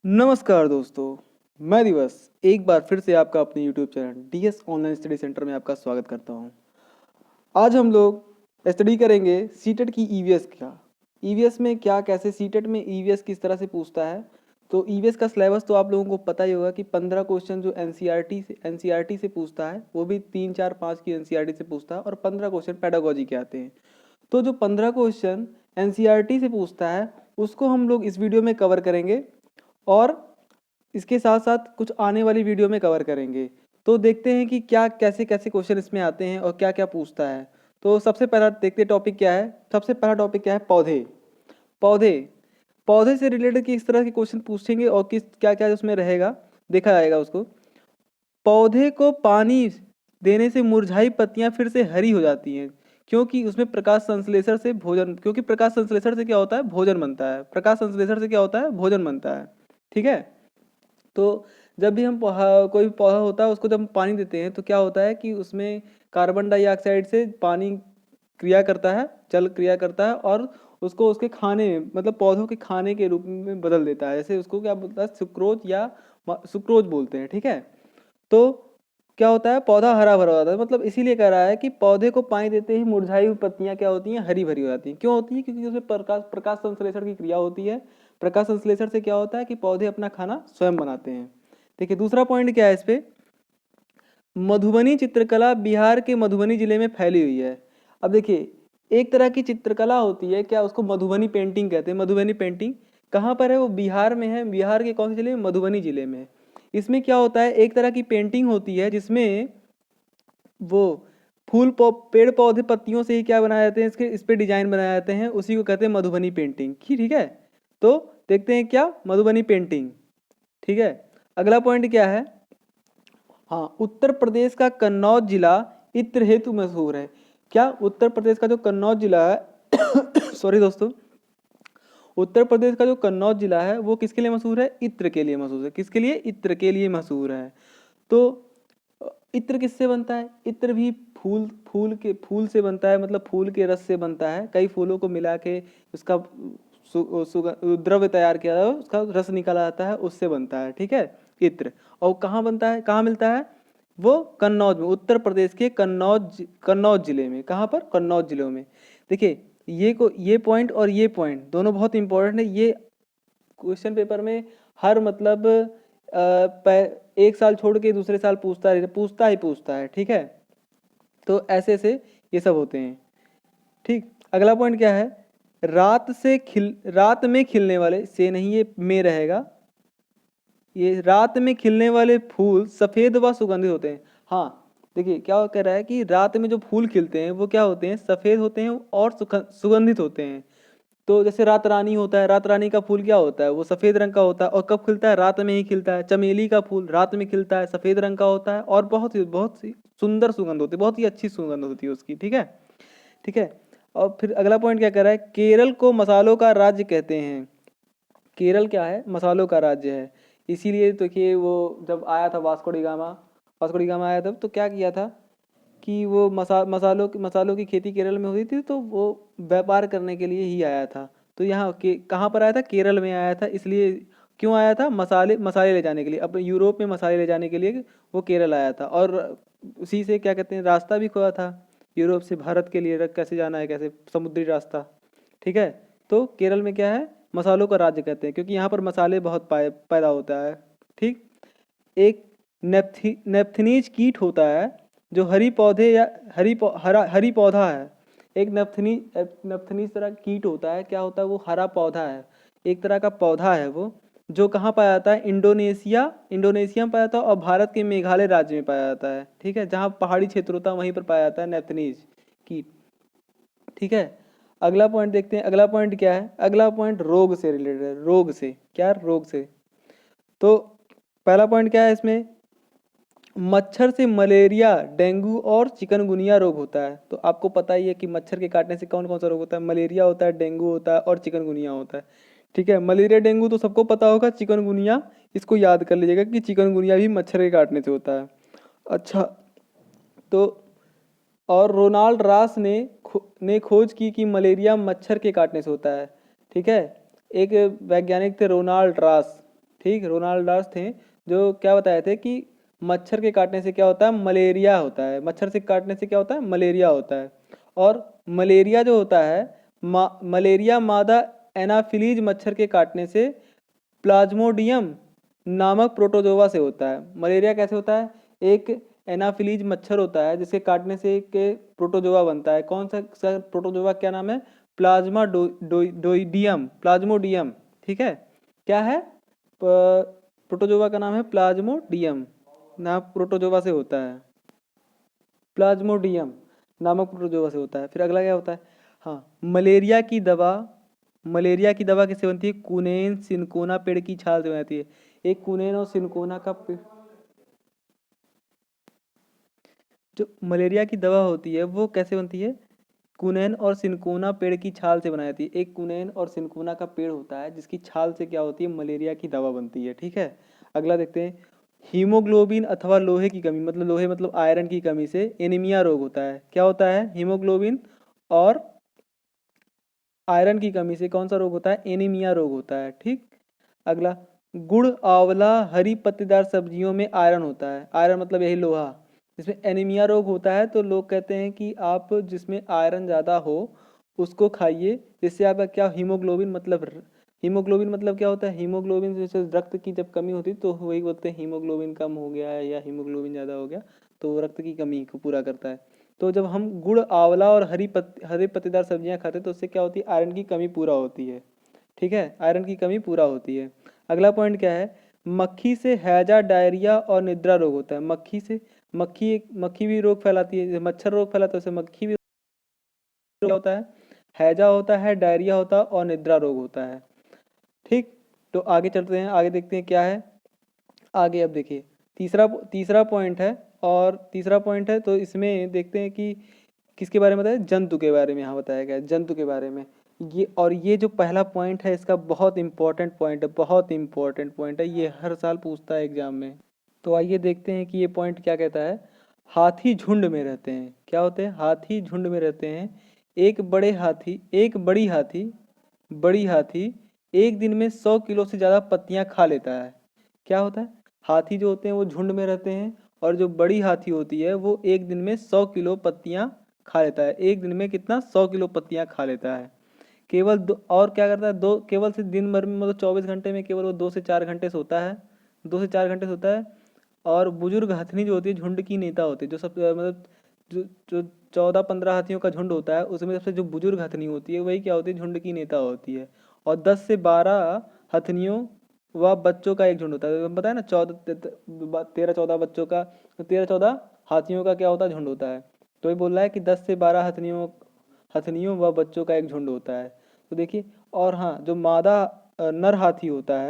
नमस्कार दोस्तों, मैं दिवस एक बार फिर से आपका अपने YouTube channel DS online study centre में आपका स्वागत करता हूं। आज हम लोग स्टडी करेंगे सीटेट की ईवीएस का। ईवीएस में क्या कैसे सीटेट में ईवीएस किस तरह से पूछता है। तो ईवीएस का सिलेबस तो आप लोगों को पता ही होगा कि 15 क्वेश्चन जो एनसीईआरटी से पूछता है, वो भी 3 4 5 की एनसीईआरटी से पूछता है और 15 क्वेश्चन पेडागोजी के आते हैं। तो जो 15 क्वेश्चन एनसीईआरटी से पूछता है उसको हम लोग इस वीडियो में कवर करेंगे और इसके साथ साथ कुछ आने वाली वीडियो में कवर करेंगे। तो देखते हैं कि क्या कैसे कैसे क्वेश्चन इसमें आते हैं और क्या क्या पूछता है। तो सबसे पहला देखते टॉपिक क्या है। सबसे पहला टॉपिक क्या है, पौधे। पौधे पौधे से रिलेटेड किस तरह के क्वेश्चन पूछेंगे और किस क्या क्या उसमें रहेगा, देखा जाएगा उसको। पौधे को पानी देने से मुरझाई पत्तियां फिर से हरी हो जाती हैं क्योंकि उसमें प्रकाश संश्लेषण से भोजन, क्योंकि प्रकाश संश्लेषण से क्या होता है, भोजन बनता है। प्रकाश संश्लेषण से क्या होता है, भोजन बनता है। ठीक है। तो जब भी हम कोई भी पौधा होता है उसको जब हम पानी देते हैं तो क्या होता है कि उसमें कार्बन डाइऑक्साइड से पानी क्रिया करता है, जल क्रिया करता है और उसको उसके खाने मतलब पौधों के खाने के रूप में बदल देता है। जैसे उसको क्या बोलता है, सुक्रोज या सुक्रोज बोलते हैं। ठीक है। तो क्या होता है, पौधा हरा भरा हो जाता है। मतलब इसीलिए कह रहा है कि पौधे को पानी देते ही मुरझाई हुई पत्तियां क्या होती हैं, हरी भरी हो जाती हैं। क्यों होती है, क्योंकि उसमें प्रकाश प्रकाश संश्लेषण की क्रिया होती है। प्रकाश संश्लेषण से क्या होता है कि पौधे अपना खाना स्वयं बनाते हैं। देखिए दूसरा पॉइंट क्या है इस पे, मधुबनी चित्रकला बिहार के मधुबनी जिले में फैली हुई है। अब देखिए, एक तरह की चित्रकला होती है, क्या उसको मधुबनी पेंटिंग कहते हैं। मधुबनी पेंटिंग कहाँ पर है, वो बिहार में है। बिहार के कौन से जिले में, मधुबनी जिले में। इसमें क्या होता है, एक तरह की पेंटिंग होती है जिसमें वो पेड़ पौधे पत्तियों से ही क्या बनाए जाते हैं, इसके इस पे डिजाइन बनाए जाते हैं, उसी को कहते हैं मधुबनी पेंटिंग। ठीक है। तो देखते हैं क्या, मधुबनी पेंटिंग। ठीक है। अगला पॉइंट क्या है, हाँ, उत्तर प्रदेश का कन्नौज जिला इत्र हेतु मशहूर है। क्या उत्तर प्रदेश का जो कन्नौज जिला है सॉरी दोस्तों, उत्तर प्रदेश का जो कन्नौज जिला है वो किसके लिए मशहूर है, इत्र के लिए मशहूर है। किसके लिए, इत्र के लिए मशहूर है। तो इत्र किससे बनता है, इत्र भी फूल से बनता है। मतलब फूल के रस से बनता है। कई फूलों को मिला के उसका द्रव्य तैयार किया जाता है, उसका रस निकाला जाता है, उससे बनता है। ठीक है, इत्र। और कहाँ बनता है, कहाँ मिलता है, वो कन्नौज में, उत्तर प्रदेश के कन्नौज कन्नौज जिले में। कहाँ पर, कन्नौज जिले में। देखिए ये पॉइंट और ये पॉइंट दोनों बहुत इंपॉर्टेंट है। ये क्वेश्चन पेपर में हर मतलब एक साल छोड़ के दूसरे साल पूछता है। ठीक है। तो ऐसे से ये सब होते हैं। ठीक। अगला पॉइंट क्या है, रात में खिलने वाले से नहीं, ये में रहेगा। ये रात में खिलने वाले फूल सफेद व सुगंधित होते हैं। हाँ, देखिए क्या कह रहा है कि रात में जो फूल खिलते हैं वो क्या होते हैं, सफेद होते हैं और सुगंधित होते हैं। तो जैसे रात रानी होता है, रात रानी का फूल क्या होता है, वो सफेद रंग का होता है और कब खिलता है, रात में ही खिलता है। चमेली का फूल रात में खिलता है, सफेद रंग का होता है और बहुत सी सुंदर सुगंध होती है, बहुत ही अच्छी सुगंध होती है उसकी। ठीक है। ठीक है। और फिर अगला पॉइंट क्या कर रहा है, केरल को मसालों का राज्य कहते हैं। केरल क्या है, मसालों का राज्य है। इसीलिए तो कि वो जब आया था वास्को डी गामा आया तब तो क्या किया था कि वो मसालों की खेती केरल में हुई थी, तो वो व्यापार करने के लिए ही आया था। तो यहाँ के कहाँ पर आया था, केरल में आया था। इसलिए क्यों आया था, मसाले मसाले ले जाने के लिए, अपने यूरोप में मसाले ले जाने के लिए वो केरल आया था। और उसी से क्या कहते हैं, रास्ता भी खोया था यूरोप से भारत के लिए, कैसे जाना है, कैसे समुद्री रास्ता। ठीक है। तो केरल में क्या है, मसालों का राज्य कहते हैं क्योंकि यहाँ पर मसाले बहुत पैदा होता है। ठीक। एक नेप्थनीज कीट होता है जो हरी पौधे या हरी पौधा है। एक नेप्थनीज तरह कीट होता है, क्या होता है, वो हरा पौधा है, एक तरह का पौधा है वो, जो कहाँ पाया जाता है, इंडोनेशिया में पाया जाता है और भारत के मेघालय राज्य में पाया जाता है। ठीक है, जहाँ पहाड़ी क्षेत्र होता है वहीं पर पाया जाता है नेप्थनीज कीट। ठीक है। अगला पॉइंट देखते हैं, अगला पॉइंट क्या है, अगला पॉइंट रोग से रिलेटेड है। रोग से क्या, रोग से। तो पहला पॉइंट क्या है इसमें, मच्छर से मलेरिया, डेंगू और चिकनगुनिया रोग होता है। तो आपको पता ही है कि मच्छर के काटने से कौन कौन सा रोग होता है, मलेरिया होता है, डेंगू होता है और चिकनगुनिया होता है। ठीक है, मलेरिया डेंगू तो सबको पता होगा, चिकनगुनिया इसको याद कर लीजिएगा कि चिकनगुनिया भी मच्छर के काटने से होता है। अच्छा। तो और रोनाल्ड रास ने खोज की कि मलेरिया मच्छर के काटने से होता है। ठीक है, एक वैज्ञानिक थे रोनाल्ड रास। ठीक, रोनाल्ड डार्स थे जो क्या बताए थे कि मच्छर के काटने से क्या होता है, मलेरिया होता है। मच्छर से काटने से क्या होता है, मलेरिया होता है। और मलेरिया जो होता है, मलेरिया मादा एनाफिलीज मच्छर के काटने से प्लाज्मोडियम नामक प्रोटोजोवा से होता है। मलेरिया कैसे होता है, एक एनाफिलीज मच्छर होता है जिसके काटने से एक प्रोटोजोवा बनता है। कौन सा प्रोटोजोवा, क्या नाम है, प्लाज्मा डोइडियम, प्लाज्मोडियम। ठीक है, क्या है, प्रोटोजोवा का नाम है प्लाज्मोडियम, नाम प्रोटोजोवा से होता है, प्लाज्मोडियम नामक प्रोटोजोवा से होता है। फिर अगला क्या होता है, हाँ, मलेरिया की दवा किससे बनती है, कुनेन सिनकोना पेड़ की छाल से बनती है। एक कुनेन और सिनकोना का पेड़, जो मलेरिया की दवा होती है वो कैसे बनती है, कुनैन और सिनकोना पेड़ की छाल से बनाई जाती है। एक कुनैन और सिनकोना का पेड़ होता है जिसकी छाल से क्या होती है, मलेरिया की दवा बनती है। ठीक है, अगला देखते हैं, हीमोग्लोबिन अथवा लोहे की कमी, मतलब लोहे मतलब आयरन की कमी से एनीमिया रोग होता है। क्या होता है, हीमोग्लोबिन और आयरन की कमी से कौन सा रोग होता है, एनीमिया रोग होता है। ठीक, अगला, गुड़, आंवला, हरी पत्तेदार सब्जियों में आयरन होता है। आयरन मतलब यही लोहा। जिसमें एनीमिया रोग होता है तो लोग कहते हैं कि आप जिसमें आयरन ज़्यादा हो उसको खाइए, जिससे आपका क्या, हीमोग्लोबिन मतलब क्या होता है, हीमोग्लोबिन जैसे रक्त की जब कमी होती है तो वही बोलते हैं हीमोग्लोबिन कम हो गया है या हीमोग्लोबिन ज़्यादा हो गया, तो वो रक्त की कमी को पूरा करता है। तो जब हम गुड़, आंवला और हरे पत्तेदार सब्जियां खाते हैं तो उससे क्या होती है, आयरन की कमी पूरा होती है। ठीक है, आयरन की कमी पूरा होती है। अगला पॉइंट क्या है, मक्खी से हैजा, डायरिया और निद्रा रोग होता है। मक्खी भी रोग फैलाती है, जैसे मच्छर रोग फैलाता है वैसे मक्खी भी रोग होता है, हैजा होता है, डायरिया होता है और निद्रा रोग होता है। ठीक, तो आगे चलते हैं, आगे देखते हैं क्या है आगे। अब देखिए, तीसरा तीसरा पॉइंट है, और तीसरा पॉइंट है तो इसमें देखते हैं कि किसके बारे में बताया, जंतु के बारे में यहाँ बताया गया है, जंतु के बारे में। ये जो पहला पॉइंट है इसका बहुत इंपॉर्टेंट पॉइंट है, बहुत इंपॉर्टेंट पॉइंट है, ये हर साल पूछता है एग्जाम में। तो आइए देखते हैं कि ये पॉइंट क्या कहता है। हाथी झुंड में रहते हैं, क्या होते हैं, हाथी झुंड में रहते हैं। एक बड़ी हाथी एक दिन में 100 किलो से ज़्यादा पत्तियां खा लेता है। क्या होता है, हाथी जो होते हैं वो झुंड में रहते हैं, और जो बड़ी हाथी होती है वो एक दिन में 100 किलो पत्तियां खा लेता है। एक दिन में कितना, 100 किलो पत्तियां खा लेता है। केवल और क्या करता है, दो केवल से दिन भर में मतलब 24 घंटे में केवल वो 2 से 4 घंटे सोता है, 2 से 4 घंटे सोता है। और बुजुर्ग हथनी जो होती है झुंड की नेता होती है, जो सब मतलब जो जो 14-15 हाथियों का झुंड होता है उसमें सबसे जो बुजुर्ग हथनी होती है वही क्या होती है, झुंड की नेता होती है। और 10 से 12 हथनियों व बच्चों का एक झुंड होता है। बताया ना, 13-14 बच्चों का, 13-14 हाथियों का क्या होता है, झुंड होता है। तो ये बोल रहा है कि 10 से 12 हथनियों व बच्चों का एक झुंड होता है। तो देखिए, और हाँ, जो मादा नर हाथी होता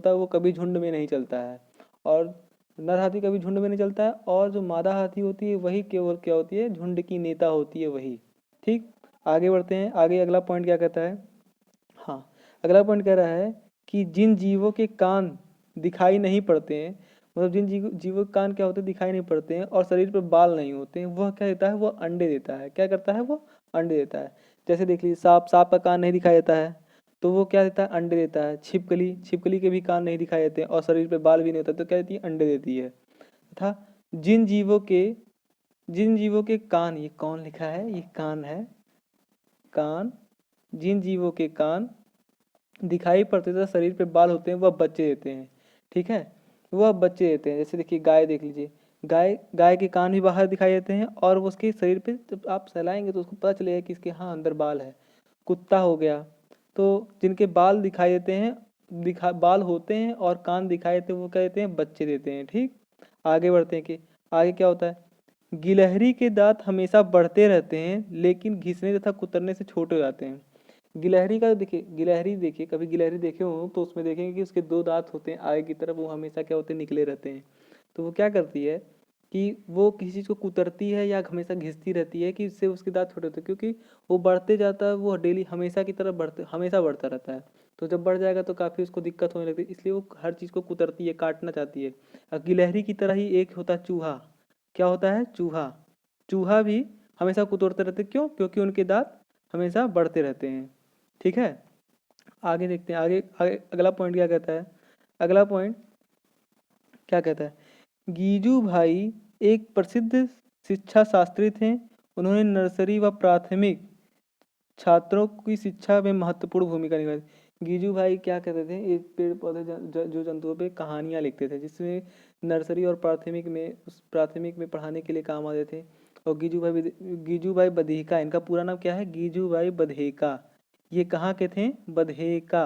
है वो कभी झुंड में नहीं चलता है, और नर हाथी कभी झुंड में नहीं चलता है, और जो मादा हाथी होती है वही केवल क्या होती है, झुंड की नेता होती है वही। ठीक, आगे बढ़ते हैं, आगे अगला पॉइंट क्या कहता है, हाँ, अगला पॉइंट कह रहा है कि जिन जीवों के कान दिखाई नहीं पड़ते हैं, मतलब जिन जीवों के कान क्या होते हैं, दिखाई नहीं पड़ते हैं, और शरीर पर बाल नहीं होते हैं, वह क्या देता है, वो अंडे देता है। क्या करता है, वो अंडे देता है। जैसे देख लीजिए, सांप का कान नहीं दिखाई देता है तो वो क्या देता है, अंडे देता है। छिपकली के भी कान नहीं दिखाई देते हैं और शरीर पे बाल भी नहीं होता, तो क्या देती है, अंडे देती है। तथा जिन जीवों के कान, ये कौन लिखा है, ये कान है, कान, जिन जीवों के कान दिखाई पड़ते तथा शरीर पे बाल होते हैं वह बच्चे देते हैं। ठीक है, वह बच्चे देते हैं। जैसे देखिए, गाय देख लीजिए, गाय के कान भी बाहर दिखाई देते हैं, और वो उसके शरीर पे जब आप सहलाएंगे तो उसको पता चलेगा कि इसके हाँ अंदर बाल है। कुत्ता हो गया, तो जिनके बाल दिखाई देते हैं, बाल होते हैं और कान दिखाई देते हैं, वो क्या देते हैं, बच्चे देते हैं। ठीक, आगे बढ़ते हैं कि आगे क्या होता है, गिलहरी के दांत हमेशा बढ़ते रहते हैं लेकिन घिसने तथा कुतरने से छोटे हो जाते हैं। गिलहरी देखिए, कभी गिलहरी देखे हो तो उसमें देखेंगे कि उसके 2 दांत होते हैं आगे की तरफ, वो हमेशा क्या होते हैं, निकले रहते हैं। तो वो क्या करती है कि वो किसी चीज़ को कुतरती है या हमेशा घिसती रहती है कि इससे उसके दांत छोटे होते हैं, क्योंकि वो बढ़ते जाता है, वो डेली हमेशा की तरफ हमेशा बढ़ता रहता है। तो जब बढ़ जाएगा तो काफ़ी उसको दिक्कत होने लगती है, इसलिए वो हर चीज़ को कुतरती है, काटना चाहती है। और गिलहरी की तरह ही एक होता है चूहा। क्या होता है, चूहा। चूहा भी हमेशा कुतरते रहते, क्यों, क्योंकि उनके दांत हमेशा बढ़ते रहते हैं। ठीक है, आगे देखते हैं, आगे अगला पॉइंट क्या कहता है। अगला पॉइंट क्या कहता है, गीजू भाई एक प्रसिद्ध शिक्षा शास्त्री थे। उन्होंने नर्सरी व प्राथमिक छात्रों की शिक्षा में महत्वपूर्ण भूमिका निभाई। गीजू भाई क्या कहते थे, एक पेड़ पौधे जो जंतुओं पे कहानियाँ लिखते थे, जिसमें नर्सरी और प्राथमिक में पढ़ाने के लिए काम आते थे। और गीजू भाई बधिका, इनका पूरा नाम क्या है, गीजू भाई बधेका। ये कहाँ के थे, बधेका।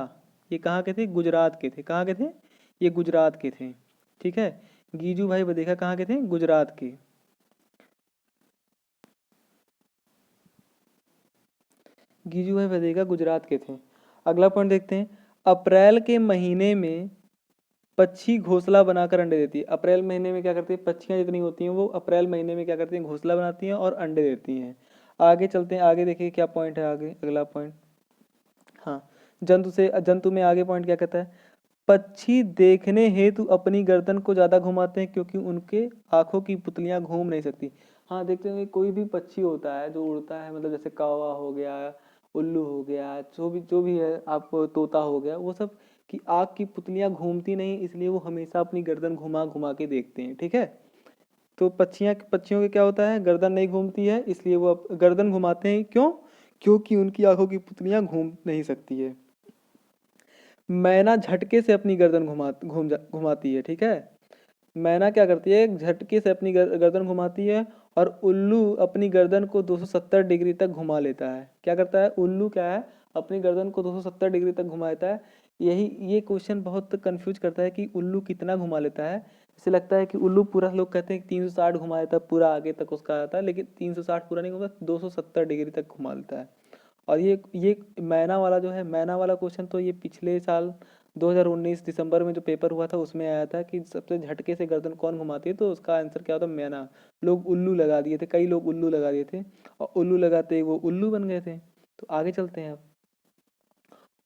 ये कहाँ के थे, गुजरात के थे। कहाँ के थे, ये गुजरात के थे। ठीक है, गीजू भाई बधेका कहाँ के थे, गुजरात के। गीजू भाई बधेका गुजरात के थे। अगला पॉइंट देखते हैं, अप्रैल के महीने में पक्षी घोंसला बनाकर अंडे देती है। अप्रैल महीने में क्या करती है, पक्षियाँ जितनी होती हैं वो अप्रैल महीने में क्या करती हैं, घोंसला बनाती हैं और अंडे देती हैं। आगे चलते हैं, आगे देखिए क्या पॉइंट है आगे, अगला पॉइंट। हाँ, जंतु में आगे पॉइंट क्या कहता है, पक्षी देखने हेतु अपनी गर्दन को ज़्यादा घुमाते हैं क्योंकि उनके आँखों की पुतलियाँ घूम नहीं सकती। हाँ, देखते होंगे कोई भी पक्षी होता है जो उड़ता है, मतलब जैसे कौवा हो गया, उल्लू हो गया, जो भी है, आप तोता हो गया, वो सब की आँख की पुतलियाँ घूमती नहीं, इसलिए वो हमेशा अपनी गर्दन घुमा घुमा के देखते हैं। ठीक है, तो पक्षियों के क्या होता है, गर्दन नहीं घूमती है, इसलिए वो गर्दन घुमाते हैं। क्यों, क्योंकि उनकी आँखों की पुतलियाँ घूम नहीं सकती है। मैना झटके से अपनी गर्दन घुमाती है। ठीक है, मैना क्या करती है, झटके से अपनी गर्दन घुमाती है। और उल्लू अपनी गर्दन को 270 डिग्री तक घुमा लेता है। क्या करता है, उल्लू क्या है, अपनी गर्दन को 270 डिग्री तक घुमा लेता है। ये क्वेश्चन बहुत कंफ्यूज करता है कि उल्लू कितना घुमा लेता है। इसे लगता है कि उल्लू पूरा, लोग कहते हैं कि 360 घुमा लेता है, पूरा आगे तक उसका आता है, लेकिन 360 पूरा नहीं होगा, 270 डिग्री तक घुमा लेता है। और ये मैना वाला जो है, मैना वाला क्वेश्चन तो ये पिछले साल 2019 दिसंबर में जो पेपर हुआ था उसमें आया था कि सबसे झटके से गर्दन कौन घुमाती है, तो उसका आंसर क्या होता, मैना। लोग उल्लू लगा दिए थे, कई लोग उल्लू लगा दिए थे, और उल्लू लगाते ही वो उल्लू बन गए थे। तो आगे चलते हैं अब।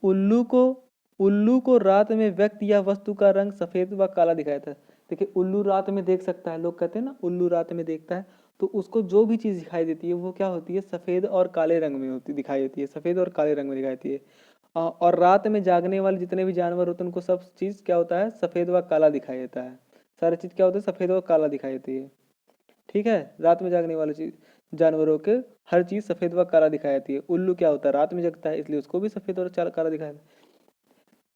उल्लू को उल्लू को रात में व्यक्ति या वस्तु का रंग सफेद व काला दिखाया था। देखिए, उल्लू रात में देख सकता है, लोग कहते हैं ना उल्लू रात में देखता है, तो उसको जो भी चीज़ दिखाई देती है वो क्या होती है, सफ़ेद और काले रंग में दिखाई देती है, सफ़ेद और काले रंग में दिखाई देती है। और रात में जागने वाले जितने भी जानवर होते हैं उनको सब चीज़ क्या होता है, सफ़ेद व काला दिखाई देता है। सारी चीज़ क्या होती है, सफ़ेद और काला दिखाई देती है। ठीक है, रात में जागने वाली चीज़, जानवरों के हर चीज़ सफ़ेद व काला दिखाई देती है। उल्लू क्या होता है, रात में जगता है, इसलिए उसको भी सफ़ेद और काला दिखाई देता है।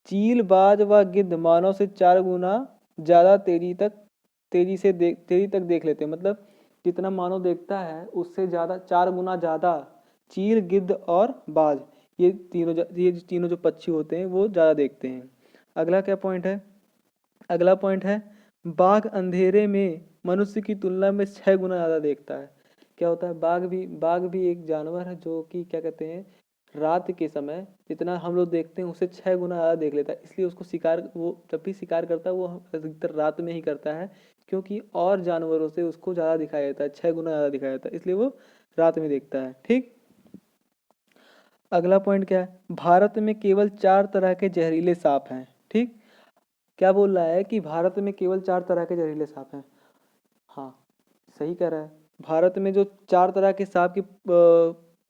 चील, बाज व गिद्ध मानव से 4 गुना ज़्यादा तेजी तक देख लेते हैं। मतलब जितना मानव देखता है उससे ज़्यादा, 4 गुना ज़्यादा चील, गिद्ध और बाज, ये तीनों जो पक्षी होते हैं वो ज़्यादा देखते हैं। अगला क्या पॉइंट है, अगला पॉइंट है, बाघ अंधेरे में मनुष्य की तुलना में 6 गुना ज़्यादा देखता है। क्या होता है, बाघ भी एक जानवर है जो कि क्या कहते हैं, रात के समय जितना हम लोग देखते हैं उससे 6 गुना ज़्यादा देख लेता है। इसलिए उसको शिकार, वो जब भी शिकार करता है वो अधिकतर रात में ही करता है, क्योंकि और जानवरों से उसको ज़्यादा दिखाई देता है, 6 गुना ज़्यादा दिखाई देता है, इसलिए वो रात में देखता है। ठीक, अगला पॉइंट क्या है, भारत में केवल 4 तरह के जहरीले सांप हैं। ठीक, क्या बोल रहा है कि भारत में केवल 4 तरह के जहरीले सांप हैं। हाँ, सही कह रहा है। भारत में जो 4 तरह के सांप की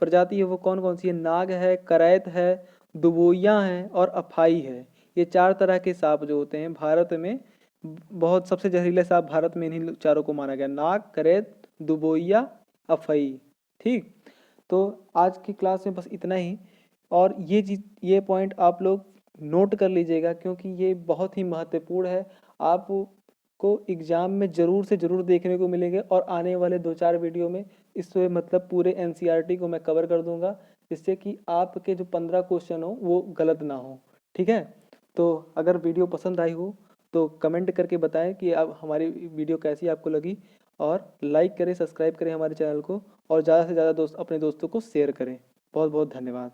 प्रजाति है वो कौन कौन सी है, नाग है, करैत है, दुबोइया है और अफाई है। ये 4 तरह के सांप जो होते हैं भारत में, बहुत सबसे जहरीले सांप भारत में इन्हीं चारों को माना गया, नाग, करैत, दुबोइया, अफाई। ठीक, तो आज की क्लास में बस इतना ही। और ये पॉइंट आप लोग नोट कर लीजिएगा क्योंकि ये बहुत ही महत्वपूर्ण है। आपको एग्ज़ाम में ज़रूर से ज़रूर देखने को मिलेंगे, और आने वाले 2-4 वीडियो में इससे मतलब पूरे एनसीईआरटी को मैं कवर कर दूंगा, जिससे कि आपके जो 15 क्वेश्चन हो वो गलत ना हो। ठीक है, तो अगर वीडियो पसंद आई हो तो कमेंट करके बताएं कि अब हमारी वीडियो कैसी आपको लगी, और लाइक करें, सब्सक्राइब करें हमारे चैनल को, और ज़्यादा से ज़्यादा अपने दोस्तों को शेयर करें। बहुत बहुत धन्यवाद।